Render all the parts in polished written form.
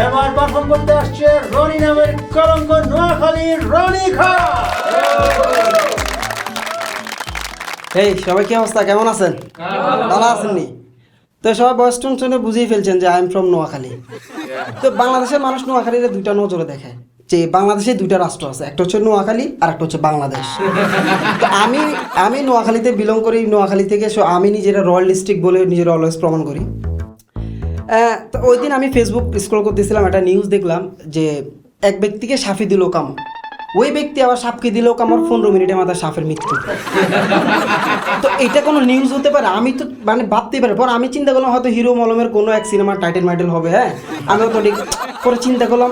এবার পারফর্ম করতে আসছে রনি নামের কলঙ্ক নোয়াখালীর রনি খা। এই সবাই কি অবস্থা, কেমন আছেন? ভালো আছেননি? তো সবাই বয়স টোন শুনে বুঝেই ফেলছেন যে আই এম ফ্রম নোয়াখালী। তো বাংলাদেশের মানুষ নোয়াখালীর দুইটা নজরে দেখে যে বাংলাদেশে দুইটা রাষ্ট্র আছে, একটা হচ্ছে নোয়াখালী আর একটা হচ্ছে বাংলাদেশ। তো আমি নোয়াখালীতে বিলং করি, নোয়াখালী থেকে আমি নিজেরা রয়্যাল ডিস্ট্রিক্ট বলে নিজের অলওয়েজ প্রমাণ করি। তো ওই দিন আমি ফেসবুক স্ক্রল করতেছিলাম, একটা নিউজ দেখলাম যে এক ব্যক্তিকে সাপে দিল কামড়, ওই ব্যক্তি আবার সাপকে দিল কামড়, 15 মিনিটের মাথায় সাপের মৃত্যু। তো এটা কোনো নিউজ হতে পারে? আমি তো মানে ভাবতেই পারি। পর আমি চিন্তা করলাম হয়তো হিরো মলমের কোনো এক সিনেমার টাইটেল হবে। হ্যাঁ, আমিও তো পরে চিন্তা করলাম,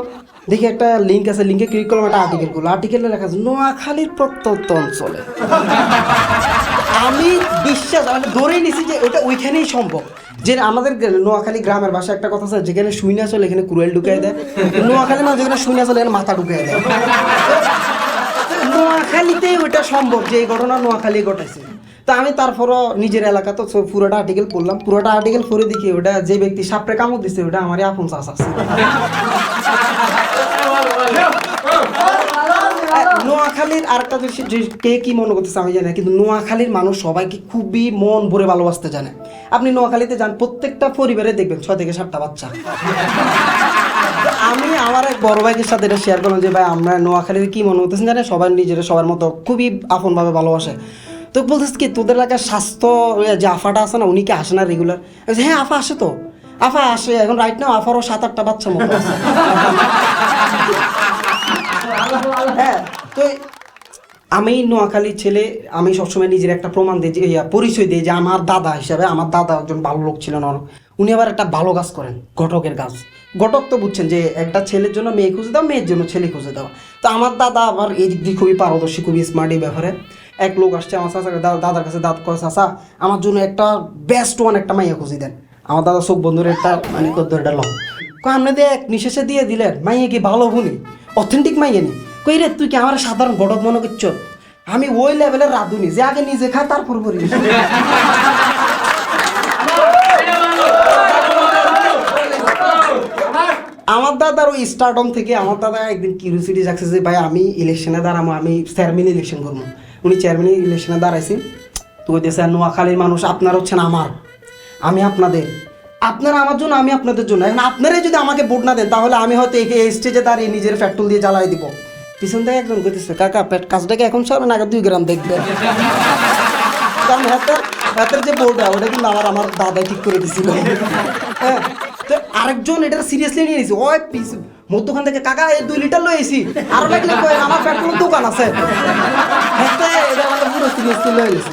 দেখি একটা লিঙ্ক আছে, লিঙ্কে ক্লিক করলাম, একটা আর্টিকেল করলো, আর্টিকেলে লেখা আছে নোয়াখালীর প্রত্যন্ত অঞ্চলে। আমি বিশ্বাস মানে ধরেই নিছি যে ওটা ওইখানেই সম্ভব। যে আমাদের নোয়াখালী গ্রামের ভাষা একটা কথা আছে, যেখানে শুই না চলে এখানে কুড়াল ঢুকাই দেয়। নোয়াখালী মানে যেখানে শুই না চলে এখানে মাথা ঢুকাই দেয়। নোয়াখালীতেই ওইটা সম্ভব যে এই ঘটনা নোয়াখালী ঘটেছে। তো আমি তারপরও নিজের এলাকা তো পুরোটা আর্টিকেল পড়লাম, পুরোটা আর্টিকেল পড়ে দেখি ওটা যে ব্যক্তি সাপড়ে কামড় দিচ্ছে ওটা আমারই আপন চাচা। নোয়াখালীর আরেকটা কে কি মনে করতেছে আমি জানি না, কিন্তু নোয়াখালীর মানুষ সবাইকে খুবই মন ভরে ভালোবাসতে জানে। আপনি নোয়াখালীতে যান, প্রত্যেকটা পরিবারে দেখবেন 6 থেকে 7টা বাচ্চা। আমি আমার এক বড় ভাইয়ের সাথে এটা শেয়ার করলাম যে ভাই আমরা নোয়াখালীর কি মনে করতেছেন জানে, সবাই নিজেরা সবার মতো খুবই আপনভাবে ভালোবাসে। তো বলতেছে কি তোদের এলাকার স্বাস্থ্য যে আফাটা আছে না, উনি কি আসে না রেগুলার? হ্যাঁ আফা আসে, তো আফা আসে এখন রাইট নাও, আফারও 7-8টা বাচ্চা মতো আছে। হ্যাঁ, তো আমি নোয়াখালীর ছেলে, আমি সবসময় নিজের একটা প্রমাণ দিই, পরিচয় দিই যে আমার দাদা হিসাবে, আমার দাদা একজন ভালো লোক ছিলেন। উনি আবার একটা ভালো কাজ করেন, ঘটকের কাজ। ঘটক তো বুঝছেন যে একটা ছেলের জন্য মেয়ে খুঁজে দাও, মেয়ের জন্য ছেলে খুঁজে দাও। তো আমার দাদা আবার এই দিক দিয়ে খুবই পারদর্শী, খুবই স্মার্ট এই ব্যাপারে। এক লোক আসছে আমার চাচা দাদার কাছে, দাদা কয় চাচা আমার জন্য একটা বেস্ট ওয়ান একটা মাইয়া খুঁজে দেন। আমার দাদা চোখ বন্ধুর একটা মানে কদ্দরটা লম কয় আপনি এক নিঃশেষে দিয়ে দিলেন, মাইয়া কি ভালো হুনি অথেন্টিক মাইয়া নি? কই রে তুই কি আমার সাধারণ ঘটক মনে করছ? আমি ওই লেভেলের রাঁধুনি যে আগে নিজে খায় তারপর করি। আমার দাদার ওই স্টারডম থেকে আমার দাদা একদিন কিউরিওসিটি জাগছে যে ভাই আমি ইলেকশনে দাঁড়াবো, আমি চেয়ারম্যান ইলেকশন করবো। উনি চেয়ারম্যান ইলেকশনে দাঁড়াইছেন। তো ওই দেশে নোয়াখালীর মানুষ আপনারা হচ্ছেন আমার, আমি আপনাদের, আপনারা আমার জন্য, আমি আপনাদের জন্য। এখন আপনারাই যদি আমাকে ভোট না দেন তাহলে আমি হয়তো এই স্টেজে দাঁড়িয়ে নিজের পেট্রোল দিয়ে জ্বালাই দিব। পিছন থেকে একজন বলতেছে কাকা কাজটাকে এখন সরেন, আগে 2 গ্রাম দেখবে। কারণ হাতের যে বোর্ডটা ওটা কিন্তু আমার দাদাই ঠিক করে দিছিল। হ্যাঁ, তো আরেকজন এটা সিরিয়াসলি নিয়ে নিয়েছি, ওই পিস মধ্যখান থেকে কাকা এই 2 লিটার লয়ে এসি, আরো লাগলে আমার পেট্রোলের দোকান আছে। এটা আমাদের পুরো সিরিয়াসলি লয়ে গেছে।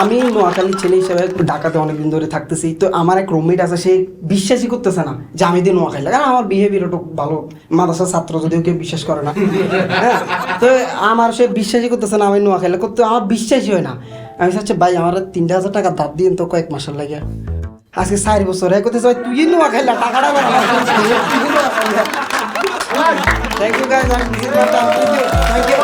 আমি নোয়াখালীর ছেলে হিসেবে ঢাকাতে অনেকদিন ধরে থাকতেছি। তো আমার এক রুমমেট আছে, সে বিশ্বাসই করতেছে না যে আমি দিয়ে নোয়াখালী, কারণ আমার বিহেভিয়ার একটু ভালো, মাদ্রাসার ছাত্র যদিও কেউ বিশ্বাস করে না। হ্যাঁ, তো আমার সে বিশ্বাসই করতেছে না আমি নোয়াখালী করতে, আমার বিশ্বাসই হয় না। আমি চাচ্ছি ভাই আমার 3000 টাকা ধার দিন তো কয়েক মাসের লাগে, আজকে 4 বছর এক করতে চাই, তুই নোয়াখালী টাকাটা। Thank you guys, thank you.